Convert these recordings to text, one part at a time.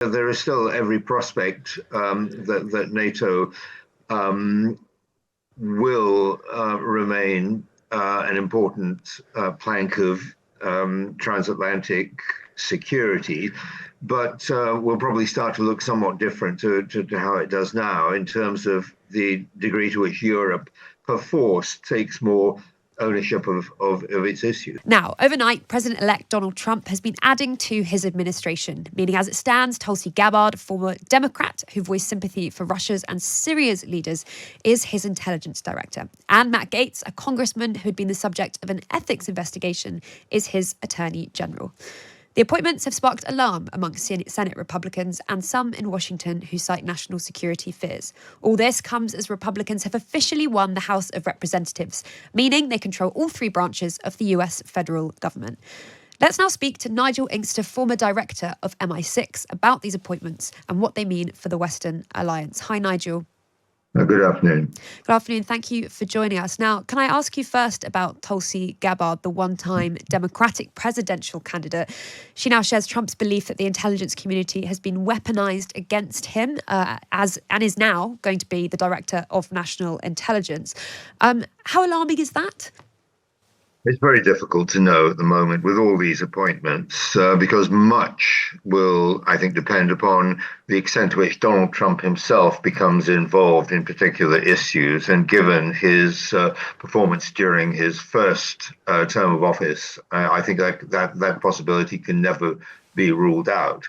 There is still every prospect that NATO will remain an important plank of transatlantic security, but will probably start to look somewhat different to how it does now in terms of the degree to which Europe, perforce, takes more ownership of its issues. Now, overnight, President-elect Donald Trump has been adding to his administration, meaning as it stands, Tulsi Gabbard, a former Democrat who voiced sympathy for Russia's and Syria's leaders, is his intelligence director. And Matt Gaetz, a congressman who'd been the subject of an ethics investigation, is his attorney general. The appointments have sparked alarm amongst Senate Republicans and some in Washington who cite national security fears. All this comes as Republicans have officially won the House of Representatives, meaning they control all three branches of the US federal government. Let's now speak to Nigel Inkster, former director of MI6, about these appointments and what they mean for the Western Alliance. Hi, Nigel. Good afternoon. Good afternoon. Thank you for joining us. Now, can I ask you first about Tulsi Gabbard, the one-time Democratic presidential candidate? She now shares Trump's belief that the intelligence community has been weaponized against him and is now going to be the director of national intelligence. How alarming is that? It's very difficult to know at the moment with all these appointments because much will, I think, depend upon the extent to which Donald Trump himself becomes involved in particular issues. And given his performance during his first term of office, I think that possibility can never be ruled out.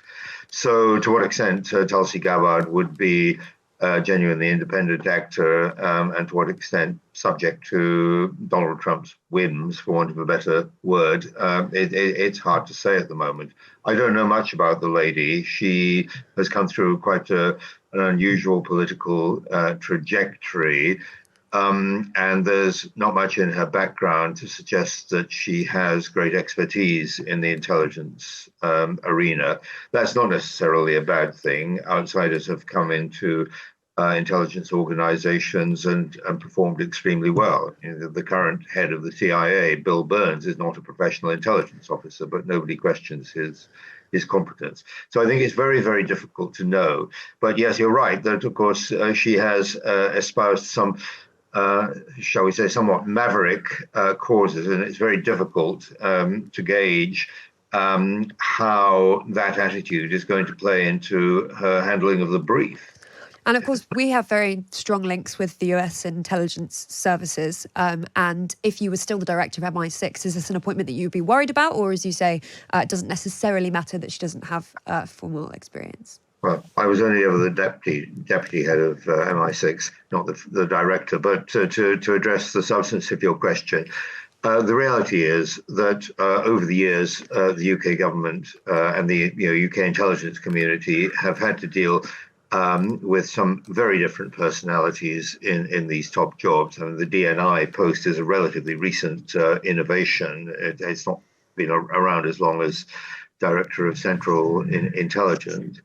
So to what extent Tulsi Gabbard would be genuinely independent actor, and to what extent subject to Donald Trump's whims, for want of a better word, it's hard to say at the moment. I don't know much about the lady. She has come through quite an unusual political trajectory, and there's not much in her background to suggest that she has great expertise in the intelligence arena. That's not necessarily a bad thing. Outsiders have come into intelligence organizations and performed extremely well. The current head of the CIA, Bill Burns, is not a professional intelligence officer, but nobody questions his competence. So I think it's very, very difficult to know. But yes, you're right that, of course, she has espoused some shall we say, somewhat maverick causes, and it's very difficult to gauge how that attitude is going to play into her handling of the brief. And of course, we have very strong links with the US intelligence services. And if you were still the director of MI6, is this an appointment that you'd be worried about? Or as you say, it doesn't necessarily matter that she doesn't have formal experience? Well, I was only ever the deputy head of MI6, not the director. But to address the substance of your question, the reality is that over the years, the UK government and the UK intelligence community have had to deal with some very different personalities in these top jobs. I mean, the DNI post is a relatively recent innovation. It's not been around as long as Director of Central Intelligence.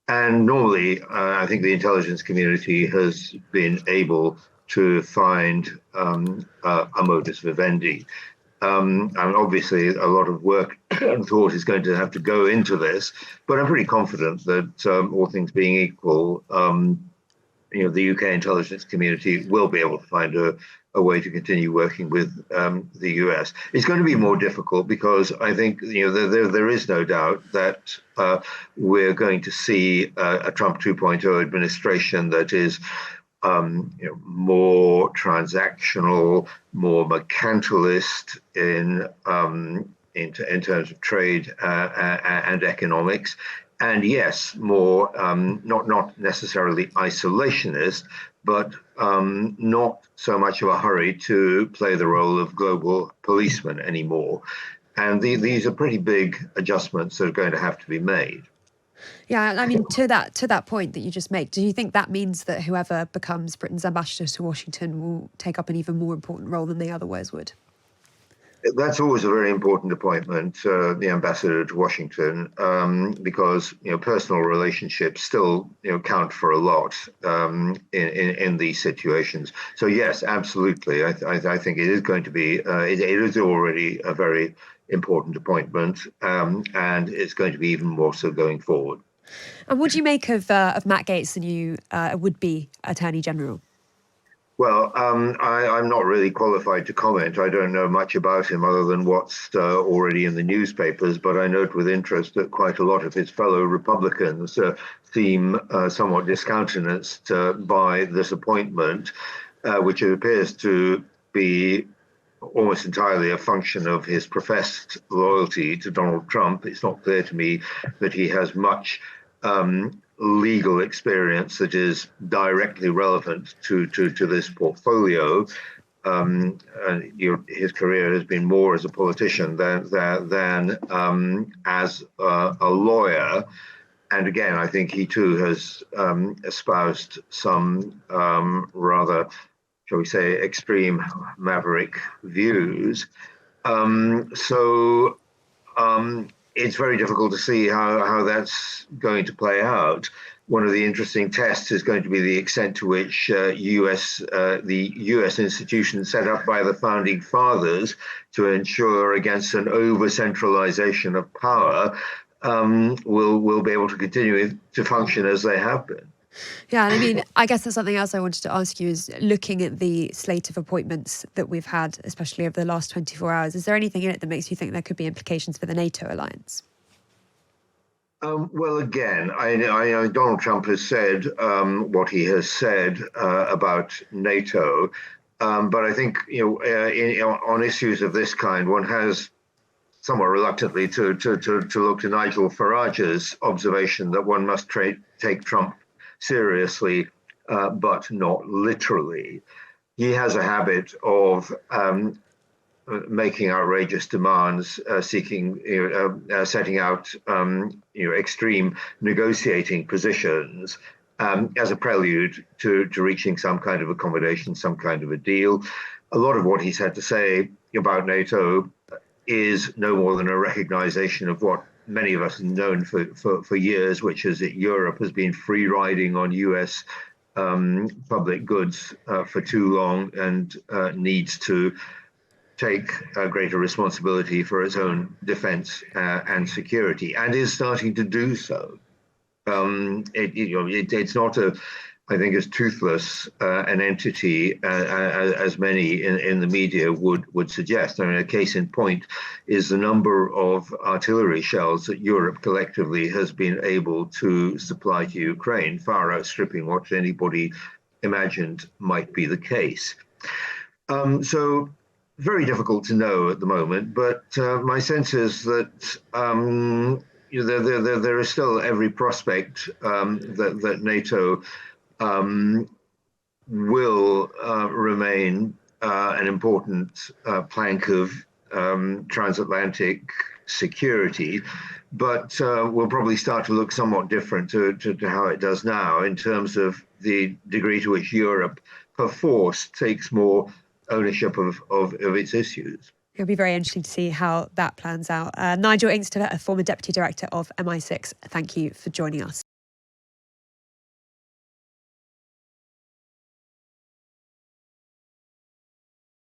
And normally, I think the intelligence community has been able to find a modus vivendi. And obviously, a lot of work and thought is going to have to go into this, but I'm pretty confident that all things being equal, the UK intelligence community will be able to find a way to continue working with the US. It's going to be more difficult because I think there is no doubt that we're going to see a Trump 2.0 administration that is more transactional, more mercantilist in terms of trade and economics, and yes, more not necessarily isolationist, but not so much of a hurry to play the role of global policeman anymore. And these are pretty big adjustments that are going to have to be made. Yeah, I mean, to that point that you just made, do you think that means that whoever becomes Britain's ambassador to Washington will take up an even more important role than they otherwise would? That's always a very important appointment, the ambassador to Washington, because personal relationships still count for a lot in these situations. So yes, absolutely, I think it is going to be. It is already a very important appointment, and it's going to be even more so going forward. And what do you make of Matt Gaetz, the new would-be Attorney General? Well, I'm not really qualified to comment. I don't know much about him other than what's already in the newspapers, but I note with interest that quite a lot of his fellow Republicans seem somewhat discountenanced by this appointment, which it appears to be almost entirely a function of his professed loyalty to Donald Trump. It's not clear to me that he has much legal experience that is directly relevant to this portfolio. His career has been more as a politician than as a lawyer. And again, I think he too has espoused some rather, shall we say, extreme maverick views. So it's very difficult to see how that's going to play out. One of the interesting tests is going to be the extent to which the U.S. institutions set up by the founding fathers to ensure against an over-centralization of power will be able to continue to function as they have been. Yeah, and I mean, I guess that's something else I wanted to ask you is looking at the slate of appointments that we've had, especially over the last 24 hours, is there anything in it that makes you think there could be implications for the NATO alliance? Well, again, I know Donald Trump has said what he has said about NATO, but I think on issues of this kind, one has somewhat reluctantly to look to Nigel Farage's observation that one must take Trump seriously, but not literally. He has a habit of making outrageous demands, setting out extreme negotiating positions as a prelude to reaching some kind of accommodation, some kind of a deal. A lot of what he's had to say about NATO is no more than a recognition of what many of us have known for years, which is that Europe has been free riding on US public goods for too long and needs to take greater responsibility for its own defense and security, and is starting to do so. It's not I think, as toothless an entity as many in the media would suggest. I mean, a case in point is the number of artillery shells that Europe collectively has been able to supply to Ukraine, far outstripping what anybody imagined might be the case. So very difficult to know at the moment, but my sense is that there is still every prospect that NATO will remain an important plank of transatlantic security, but will probably start to look somewhat different to how it does now in terms of the degree to which Europe, perforce, takes more ownership of its issues. It'll be very interesting to see how that plans out. Nigel Inkster, a former Deputy Director of MI6, thank you for joining us.